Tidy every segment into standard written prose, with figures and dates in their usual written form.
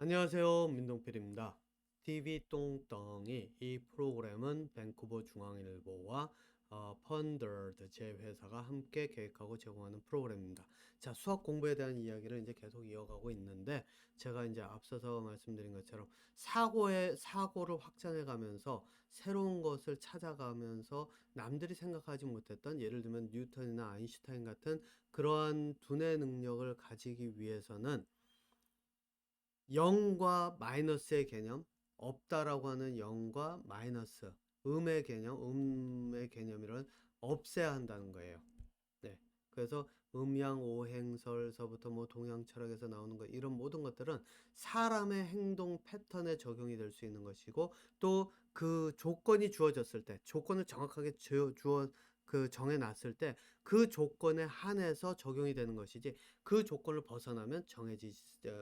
안녕하세요. 민동필입니다. TV 똥덩이 이 프로그램은 밴쿠버 중앙일보와 펀더드 제 회사가 함께 계획하고 제공하는 프로그램입니다. 자, 수학 공부에 대한 이야기를 이제 계속 이어가고 있는데 제가 이제 앞서서 말씀드린 것처럼 사고를 확장해 가면서 새로운 것을 찾아가면서 남들이 생각하지 못했던 예를 들면 뉴턴이나 아인슈타인 같은 그러한 두뇌 능력을 가지기 위해서는 0과 마이너스의 개념, 없다라고 하는 0과 마이너스, 음의 개념이란 없애야 한다는 거예요. 네. 그래서 음양오행설서부터 뭐 동양 철학에서 나오는 거 이런 모든 것들은 사람의 행동 패턴에 적용이 될 수 있는 것이고 또 그 조건이 주어졌을 때 조건을 정확하게 정해놨을 때 그 조건에 한해서 적용이 되는 것이지 그 조건을 벗어나면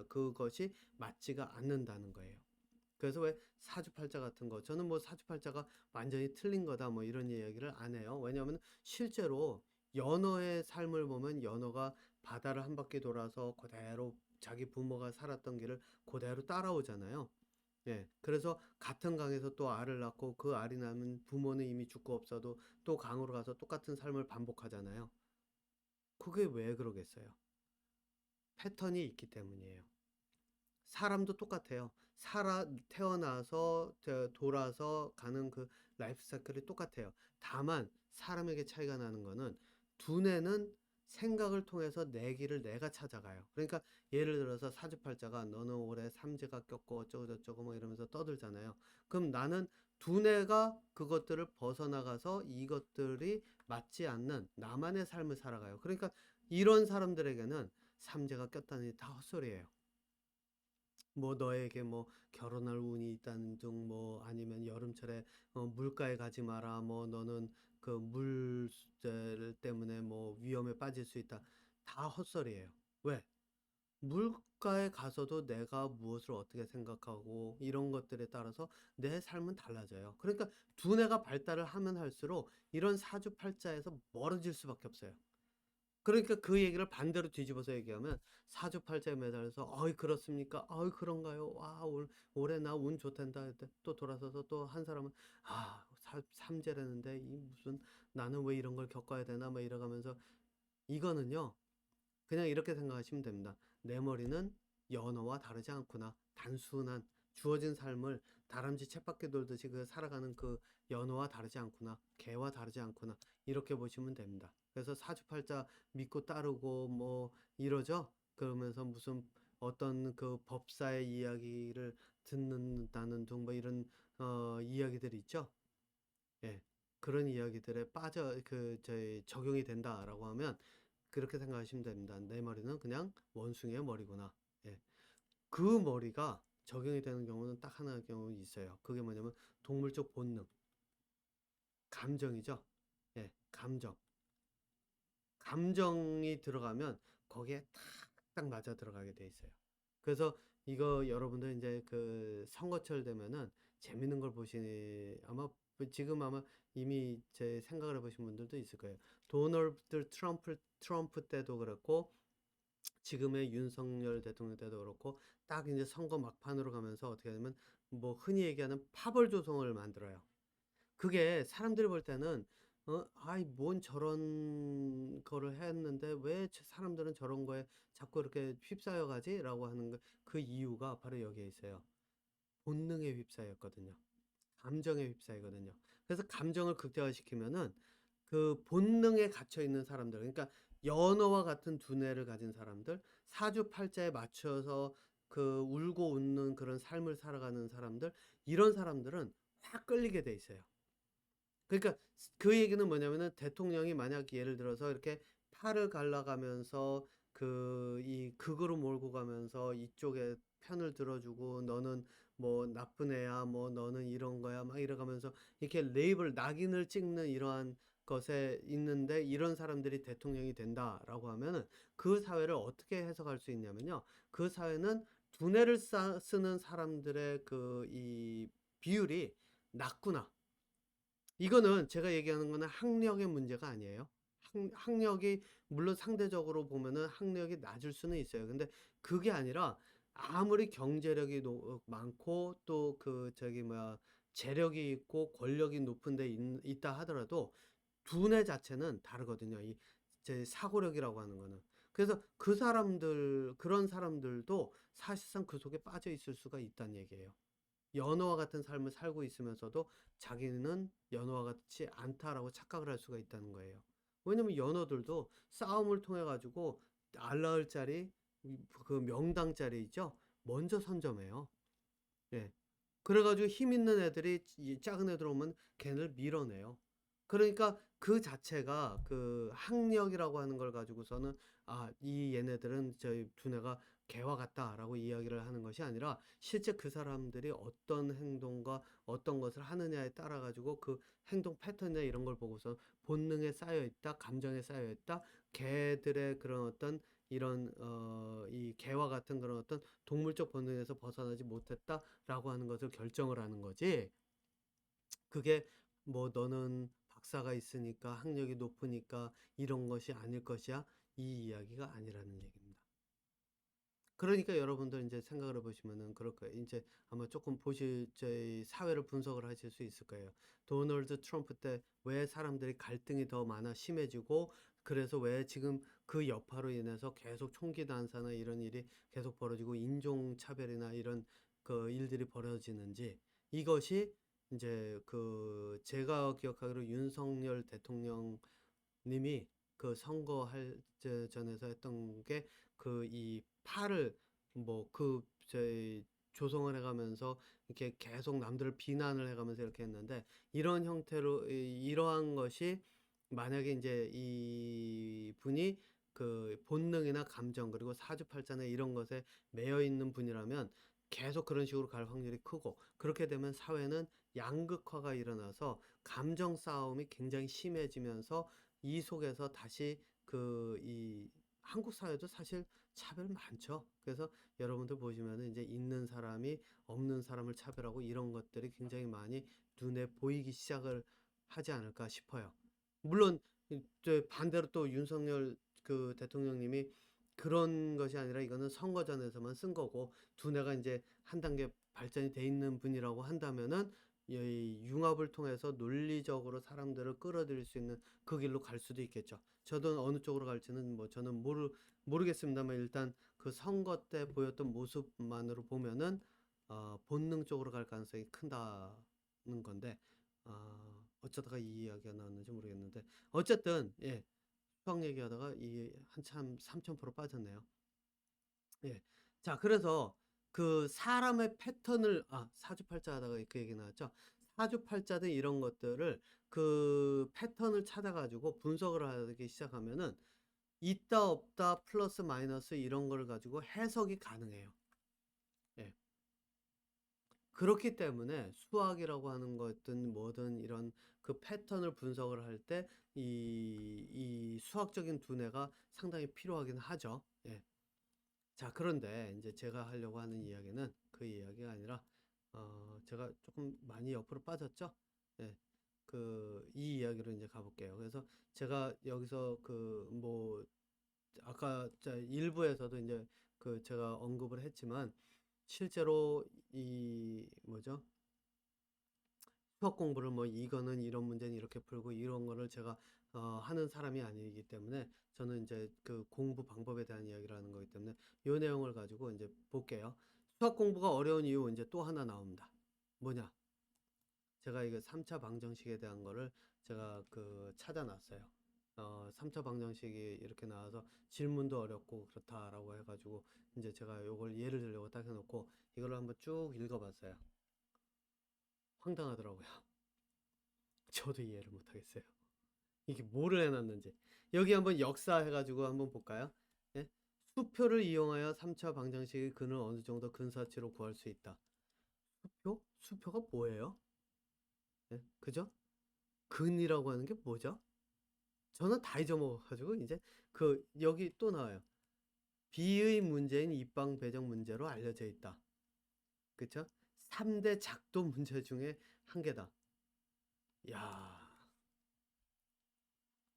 그것이 맞지가 않는다는 거예요. 그래서 왜 사주팔자 같은 거 저는 뭐 사주팔자가 완전히 틀린 거다 뭐 이런 이야기를 안 해요. 왜냐하면 실제로 연어의 삶을 보면 연어가 바다를 한 바퀴 돌아서 그대로 자기 부모가 살았던 길을 그대로 따라오잖아요. 예. 그래서 같은 강에서 또 알을 낳고 그 알이 낳으면 부모는 이미 죽고 없어도 또 강으로 가서 똑같은 삶을 반복하잖아요. 그게 왜 그러겠어요? 패턴이 있기 때문이에요. 사람도 똑같아요. 태어나서 돌아서 가는 그 라이프 사이클이 똑같아요. 다만 사람에게 차이가 나는 거는 두뇌는 생각을 통해서 내 길을 내가 찾아가요. 그러니까 예를 들어서 사주팔자가 너는 올해 삼재가 꼈고 어쩌고저쩌고 뭐 이러면서 떠들잖아요. 그럼 나는 두뇌가 그것들을 벗어나가서 이것들이 맞지 않는 나만의 삶을 살아가요. 그러니까 이런 사람들에게는 삼재가 꼈다니 다 헛소리예요. 뭐 너에게 뭐 결혼할 운이 있다는 등 뭐 아니면 여름철에 물가에 가지 마라 뭐 너는 그 물 때문에 뭐 위험에 빠질 수 있다. 다 헛소리예요. 왜? 물가에 가서도 내가 무엇을 어떻게 생각하고 이런 것들에 따라서 내 삶은 달라져요. 그러니까 두뇌가 발달을 하면 할수록 이런 사주팔자에서 멀어질 수밖에 없어요. 그러니까 그 얘기를 반대로 뒤집어서 얘기하면 사주팔자에 매달려서 어이 그렇습니까? 어이 그런가요? 와 올해 나 운 좋단다 했대. 또 돌아서서 또 한 사람은 삼재라는데 이 무슨 나는 왜 이런 걸 겪어야 되나 막 이러가면서 이거는요 그냥 이렇게 생각하시면 됩니다. 내 머리는 연어와 다르지 않구나. 단순한 주어진 삶을 다람쥐 쳇바퀴 돌듯이 살아가는 그 연어와 다르지 않구나. 개와 다르지 않구나. 이렇게 보시면 됩니다. 그래서 사주팔자 믿고 따르고 뭐 이러죠. 그러면서 무슨 어떤 그 법사의 이야기를 듣는다는 둥 뭐 이런 이야기들이 있죠. 예. 그런 이야기들에 저희 적용이 된다라고 하면 그렇게 생각하시면 됩니다. 내 머리는 그냥 원숭이의 머리구나. 예. 그 머리가 적용이 되는 경우는 딱 하나의 경우 있어요. 그게 뭐냐면 동물적 본능, 감정이죠. 예, 감정. 감정이 들어가면 거기에 딱 맞아 들어가게 돼 있어요. 그래서 이거 여러분들 이제 그 선거철 되면은 재밌는 걸 지금 아마 이미 제 생각을 해보신 분들도 있을 거예요. 도널드 트럼프 때도 그렇고 지금의 윤석열 대통령 때도 그렇고 딱 이제 선거 막판으로 가면서 어떻게 하냐면 뭐 흔히 얘기하는 파벌 조성을 만들어요. 그게 사람들이 볼 때는 아이 뭔 저런 거를 했는데 왜 사람들은 저런 거에 자꾸 이렇게 휩싸여 가지라고 하는 그 이유가 바로 여기에 있어요. 본능에 휩싸였거든요. 감정에 휩싸이거든요. 그래서 감정을 극대화시키면은 그 본능에 갇혀 있는 사람들, 그러니까 연어와 같은 두뇌를 가진 사람들, 사주팔자에 맞춰서 그 울고 웃는 그런 삶을 살아가는 사람들, 이런 사람들은 확 끌리게 돼 있어요. 그러니까 그 얘기는 뭐냐면은 대통령이 만약 예를 들어서 이렇게 팔을 갈라가면서 이 극으로 몰고 가면서 이쪽에 편을 들어주고 너는 뭐 나쁜 애야 뭐 너는 이런 거야 막 이래가면서 이렇게 낙인을 찍는 이러한 것에 있는데 이런 사람들이 대통령이 된다라고 하면은 그 사회를 어떻게 해석할 수 있냐면요. 그 사회는 두뇌를 쓰는 사람들의 이 비율이 낮구나. 이거는 제가 얘기하는 거는 학력의 문제가 아니에요. 학력이 물론 상대적으로 보면은 학력이 낮을 수는 있어요. 근데 그게 아니라 아무리 경제력이 많고 또 그 저기 뭐야 재력이 있고 권력이 높은 데 있다 하더라도 두뇌 자체는 다르거든요. 이 제 사고력이라고 하는 거는. 그래서 그런 사람들도 사실상 그 속에 빠져 있을 수가 있다는 얘기예요. 연어와 같은 삶을 살고 있으면서도 자기는 연어와 같지 않다라고 착각을 할 수가 있다는 거예요. 왜냐면 연어들도 싸움을 통해 가지고 알라을자리, 그 명당자리 있죠? 먼저 선점해요. 예. 그래가지고 힘 있는 애들이 이 작은 애들 오면 걔네를 밀어내요. 그러니까 그 자체가 그 학력이라고 하는 걸 가지고서는 이 얘네들은 저희 두뇌가 개와 같다라고 이야기를 하는 것이 아니라 실제 그 사람들이 어떤 행동과 어떤 것을 하느냐에 따라 가지고 그 행동 패턴이나 이런 걸 보고서 본능에 쌓여 있다, 감정에 쌓여 있다, 개들의 그런 어떤 이런 이 개와 같은 그런 어떤 동물적 본능에서 벗어나지 못했다라고 하는 것을 결정을 하는 거지. 그게 뭐 너는 박사가 있으니까 학력이 높으니까 이런 것이 아닐 것이야. 이 이야기가 아니라는 얘기입니다. 그러니까 여러분들 이제 생각을 해보시면은 그럴 거예요. 이제 아마 조금 보실 저희 사회를 분석을 하실 수 있을 거예요. 도널드 트럼프 때 왜 사람들이 갈등이 더 많아 심해지고 그래서 왜 지금 그 여파로 인해서 계속 총기 난사나 이런 일이 계속 벌어지고 인종차별이나 이런 그 일들이 벌어지는지 이것이 이제 그 제가 기억하기로 윤석열 대통령님이 그 선거할 전에서 했던 게 그 이 팔을 뭐 그 저희 조성을 해가면서 이렇게 계속 남들을 비난을 해가면서 이렇게 했는데 이런 형태로 이러한 것이 만약에 이제 이 분이 그 본능이나 감정 그리고 사주팔자나 이런 것에 매여 있는 분이라면 계속 그런 식으로 갈 확률이 크고 그렇게 되면 사회는 양극화가 일어나서 감정 싸움이 굉장히 심해지면서 이 속에서 다시 그 이 한국 사회도 사실 차별 많죠. 그래서 여러분들 보시면은 이제 있는 사람이 없는 사람을 차별하고 이런 것들이 굉장히 많이 눈에 보이기 시작을 하지 않을까 싶어요. 물론 반대로 또 윤석열 그 대통령님이 그런 것이 아니라 이거는 선거전에서만 쓴 거고 두뇌가 이제 한 단계 발전이 돼 있는 분이라고 한다면은 이 융합을 통해서 논리적으로 사람들을 끌어들일 수 있는 그 길로 갈 수도 있겠죠. 저도 어느 쪽으로 갈지는 뭐 저는 모르겠습니다만 일단 그 선거 때 보였던 모습만으로 보면은 본능 쪽으로 갈 가능성이 큰다는 건데 어쩌다가 이 이야기가 나왔는지 모르겠는데 어쨌든 예 수학 얘기하다가 이 한참 3000% 빠졌네요. 예. 자, 그래서 그 사람의 패턴을 사주팔자 하다가 그 얘기 나왔죠. 사주팔자든 이런 것들을 그 패턴을 찾아가지고 분석을 하기 시작하면은 있다 없다 플러스 마이너스 이런 걸 가지고 해석이 가능해요. 예. 그렇기 때문에 수학이라고 하는 것든 뭐든 이런 그 패턴을 분석을 할 때 이 수학적인 두뇌가 상당히 필요하긴 하죠. 예. 자, 그런데 이제 제가 하려고 하는 이야기는 그 이야기가 아니라 제가 조금 많이 옆으로 빠졌죠. 예. 이 이야기로 이제 가볼게요. 그래서 제가 여기서 그 뭐 아까 일부에서도 이제 그 제가 언급을 했지만 실제로 이 뭐죠? 수학 공부를 뭐 이거는 이런 문제는 이렇게 풀고 이런 거를 제가 하는 사람이 아니기 때문에 저는 이제 그 공부 방법에 대한 이야기를 하는 거기 때문에 이 내용을 가지고 이제 볼게요. 수학 공부가 어려운 이유 이제 또 하나 나옵니다. 뭐냐? 제가 이거 3차 방정식에 대한 거를 제가 그 찾아놨어요. 3차 방정식이 이렇게 나와서 질문도 어렵고 그렇다라고 해가지고 이제 제가 요걸 예를 들려고 딱 해놓고 이걸 한번 쭉 읽어봤어요. 황당하더라고요. 저도 이해를 못하겠어요. 이게 뭐를 해놨는지. 여기 한번 역사 해가지고 한번 볼까요? 예? 수표를 이용하여 3차 방정식의 근을 어느 정도 근사치로 구할 수 있다. 수표? 수표가 뭐예요? 예? 그죠? 근이라고 하는 게 뭐죠? 저는 다 잊어먹어가지고 이제 여기 또 나와요. B의 문제인 입방 배정 문제로 알려져 있다. 그쵸? 3대 작도 문제 중에 한 개다. 야,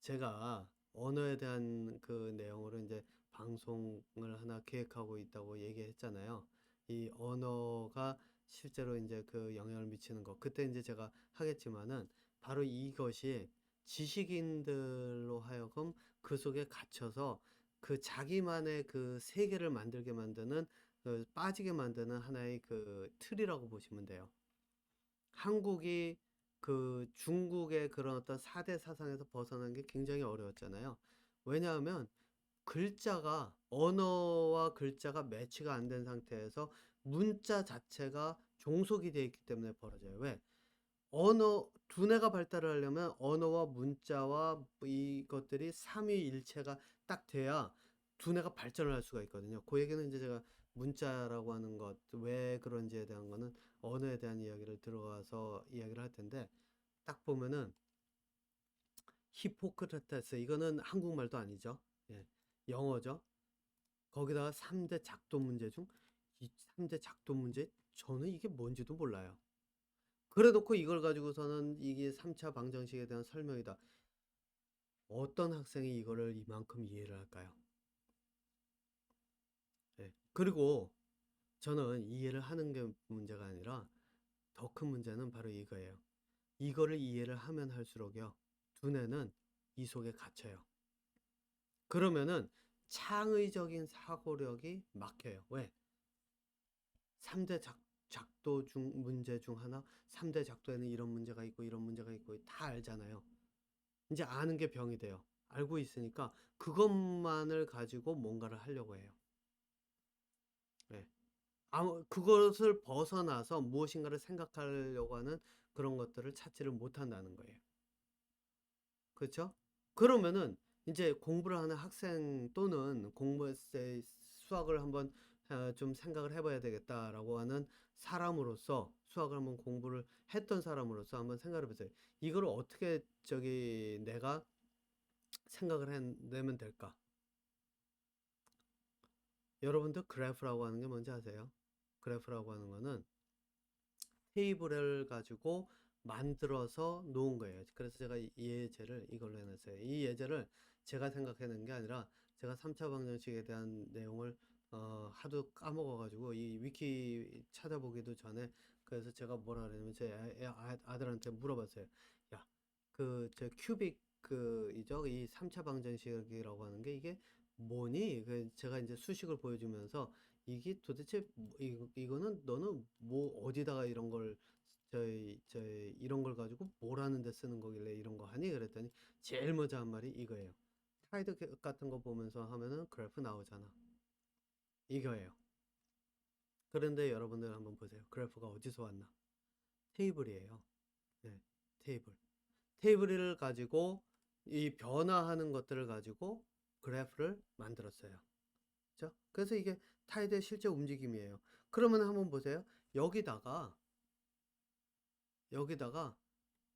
제가 언어에 대한 그 내용으로 이제 방송을 하나 계획하고 있다고 얘기했잖아요. 이 언어가 실제로 이제 그 영향을 미치는 거. 그때 이제 제가 하겠지만은 바로 이것이 지식인들로 하여금 그 속에 갇혀서 그 자기만의 그 세계를 만들게 만드는 그 빠지게 만드는 하나의 그 틀이라고 보시면 돼요. 한국이 그 중국의 그런 어떤 4대 사상에서 벗어난 게 굉장히 어려웠잖아요. 왜냐하면 글자가 언어와 글자가 매치가 안 된 상태에서 문자 자체가 종속이 되어 있기 때문에 벌어져요. 왜? 언어 두뇌가 발달을 하려면 언어와 문자와 이것들이 삼위일체가 딱 돼야 두뇌가 발전을 할 수가 있거든요. 그 얘기는 이제 제가 문자라고 하는 것 왜 그런지에 대한 거는 언어에 대한 이야기를 들어가서 이야기를 할 텐데 딱 보면은 히포크라테스 이거는 한국말도 아니죠. 예, 영어죠. 거기다가 3대 작도 문제 중 이 3대 작도 문제 저는 이게 뭔지도 몰라요. 그래 놓고 이걸 가지고서는 이게 3차 방정식에 대한 설명이다. 어떤 학생이 이거를 이만큼 이해를 할까요? 예. 그리고 저는 이해를 하는 게 문제가 아니라 더 큰 문제는 바로 이거예요. 이거를 이해를 하면 할수록요. 두뇌는 이 속에 갇혀요. 그러면은 창의적인 사고력이 막혀요. 왜? 3대 작도 중 문제 중 하나, 3대 작도에는 이런 문제가 있고 이런 문제가 있고 다 알잖아요. 이제 아는 게 병이 돼요. 알고 있으니까 그것만을 가지고 뭔가를 하려고 해요. 네. 그것을 벗어나서 무엇인가를 생각하려고 하는 그런 것들을 찾지를 못한다는 거예요. 그렇죠? 그러면은 이제 공부를 하는 학생 또는 공부에 수학을 한번 좀 생각을 해봐야 되겠다라고 하는 사람으로서 수학을 한번 공부를 했던 사람으로서 한번 생각해 보세요. 이걸 어떻게 저기 내가 생각을 해내면 될까? 여러분들 그래프라고 하는 게 뭔지 아세요? 그래프라고 하는 거는 테이블을 가지고 만들어서 놓은 거예요. 그래서 제가 이 예제를 이걸로 해놨어요. 이 예제를 제가 생각해낸 게 아니라 제가 3차 방정식에 대한 내용을 하도 까먹어가지고 이 위키 찾아보기도 전에 그래서 제가 뭐라 그러냐면 제 아들한테 물어봤어요. 야, 그 저 큐빅 그 이죠? 이 3차 방정식이라고 하는 게 이게 뭐니? 그 제가 이제 수식을 보여주면서 이게 도대체 이거는 너는 뭐 어디다가 이런 걸 저희 이런 걸 가지고 뭘 하는데 쓰는 거길래 이런 거 하니? 그랬더니 제일 먼저 한 말이 이거예요. 타이드 같은 거 보면서 하면은 그래프 나오잖아. 이거예요. 그런데 여러분들 한번 보세요. 그래프가 어디서 왔나? 테이블이에요. 네, 테이블. 테이블을 가지고 이 변화하는 것들을 가지고 그래프를 만들었어요. 그죠? 그래서 이게 타이드의 실제 움직임이에요. 그러면 한번 보세요. 여기다가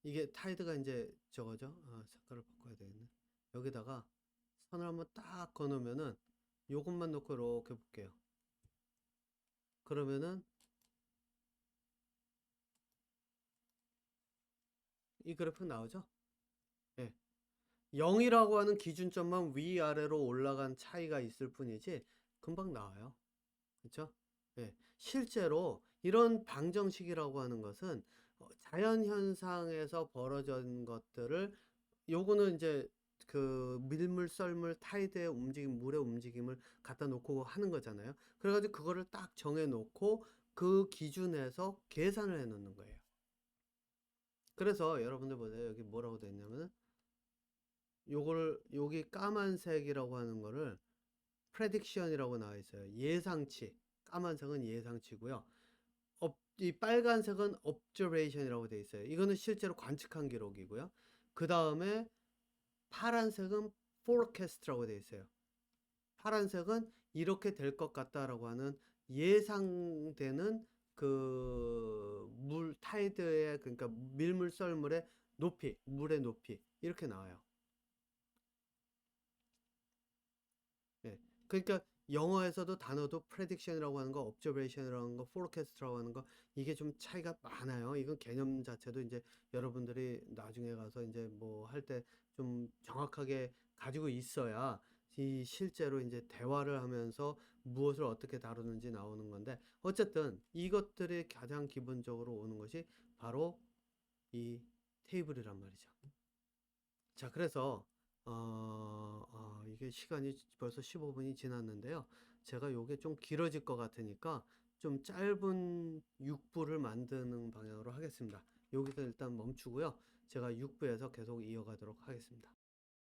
이게 타이드가 이제 저거죠. 색깔을 바꿔야 되겠네. 여기다가 선을 한번 딱 그어놓으면은 요것만 놓고 이렇게 볼게요. 그러면은 이 그래프 나오죠? 예. 0이라고 하는 기준점만 위아래로 올라간 차이가 있을 뿐이지 금방 나와요. 그렇죠? 예. 실제로 이런 방정식이라고 하는 것은 자연 현상에서 벌어진 것들을 요거는 이제 그 밀물 썰물 타이드의 움직임 물의 움직임을 갖다 놓고 하는 거잖아요. 그래가지고 그거를 딱 정해 놓고 그 기준에서 계산을 해 놓는 거예요. 그래서 여러분들 보세요. 여기 뭐라고 돼 있냐면은 요거를 여기 까만색이라고 하는 거를 prediction이라고 나와 있어요. 예상치. 까만색은 예상치고요. 이 빨간색은 observation이라고 돼 있어요. 이거는 실제로 관측한 기록이고요. 그 다음에 파란색은 forecast라고 돼 있어요. 파란색은 이렇게 될 것 같다라고 하는 예상되는 그 물 타이드의 그러니까 밀물 썰물의 높이, 물의 높이 이렇게 나와요. 예. 그러니까 영어에서도 단어도 prediction이라고 하는 거, observation이라고 하는 거, forecast라고 하는 거 이게 좀 차이가 많아요. 이건 개념 자체도 이제 여러분들이 나중에 가서 이제 뭐 할 때 좀 정확하게 가지고 있어야 이 실제로 이제 대화를 하면서 무엇을 어떻게 다루는지 나오는 건데, 어쨌든 이것들이 가장 기본적으로 오는 것이 바로 이 테이블이란 말이죠. 자, 그래서 이게 시간이 벌써 15분이 지났는데요. 제가 요게 좀 길어질 것 같으니까 좀 짧은 6부를 만드는 방향으로 하겠습니다. 여기서 일단 멈추고요. 제가 6부에서 계속 이어가도록 하겠습니다.